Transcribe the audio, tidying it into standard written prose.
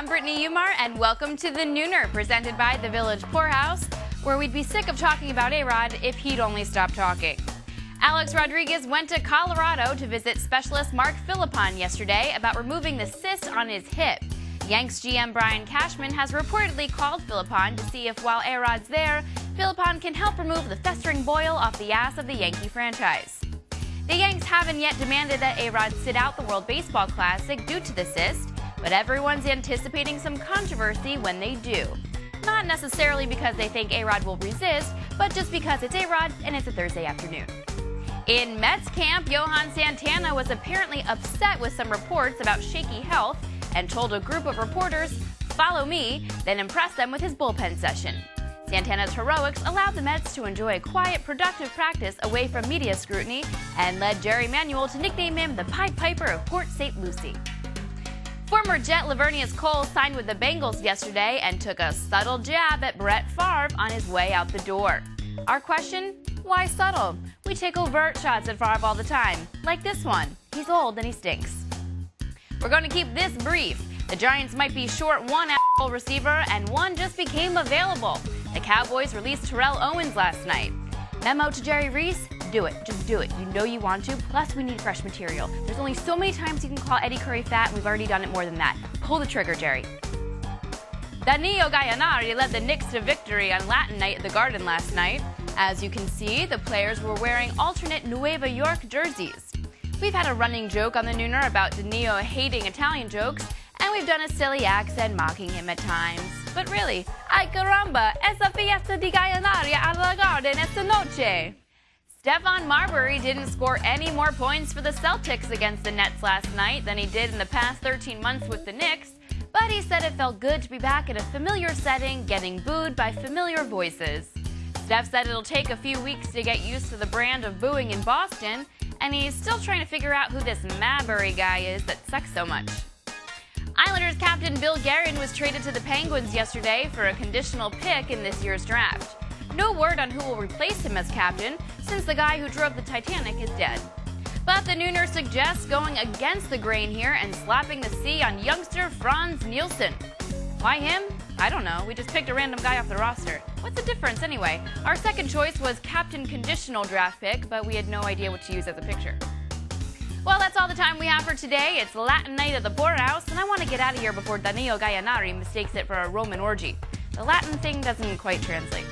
I'm Brittany Umar, and welcome to the Nooner, presented by the Village Poorhouse, where we'd be sick of talking about A-Rod if he'd only stop talking. Alex Rodriguez went to Colorado to visit specialist Mark Philippon yesterday about removing the cyst on his hip. Yanks GM Brian Cashman has reportedly called Philippon to see if, while A-Rod's there, Philippon can help remove the festering boil off the ass of the Yankee franchise. The Yanks haven't yet demanded that A-Rod sit out the World Baseball Classic due to the cyst, but everyone's anticipating some controversy when they do. Not necessarily because they think A-Rod will resist, but just because it's A-Rod and it's a Thursday afternoon. In Mets camp, Johan Santana was apparently upset with some reports about shaky health and told a group of reporters, "Follow me," then impressed them with his bullpen session. Santana's heroics allowed the Mets to enjoy a quiet, productive practice away from media scrutiny and led Jerry Manuel to nickname him the Pied Piper of Port St. Lucie. Former Jet Lavernius Cole signed with the Bengals yesterday and took a subtle jab at Brett Favre on his way out the door. Our question? Why subtle? We take overt shots at Favre all the time, like this one. He's old and he stinks. We're going to keep this brief. The Giants might be short one asshole receiver, and one just became available. The Cowboys released Terrell Owens last night. Memo to Jerry Reese: do it. Just do it. You know you want to. Plus, we need fresh material. There's only so many times you can call Eddie Curry fat, and we've already done it more than that. Pull the trigger, Jerry. Danilo Gallinari led the Knicks to victory on Latin night at the Garden last night. As you can see, the players were wearing alternate Nueva York jerseys. We've had a running joke on the Nooner about Danilo hating Italian jokes, and we've done a silly accent mocking him at times. But really, ay caramba, esa fiesta di Gallinari alla Garden esta noche. Stephon Marbury didn't score any more points for the Celtics against the Nets last night than he did in the past 13 months with the Knicks, but he said it felt good to be back in a familiar setting, getting booed by familiar voices. Steph said it'll take a few weeks to get used to the brand of booing in Boston, and he's still trying to figure out who this Marbury guy is that sucks so much. Islanders captain Bill Guerin was traded to the Penguins yesterday for a conditional pick in this year's draft. No word on who will replace him as captain, since the guy who drove the Titanic is dead. But the Nooner suggests going against the grain here and slapping the C on youngster Franz Nielsen. Why him? I don't know. We just picked a random guy off the roster. What's the difference anyway? Our second choice was captain conditional draft pick, but we had no idea what to use as a picture. Well, that's all the time we have for today. It's Latin night at the Poorhouse, and I want to get out of here before Danilo Gallinari mistakes it for a Roman orgy. The Latin thing doesn't quite translate.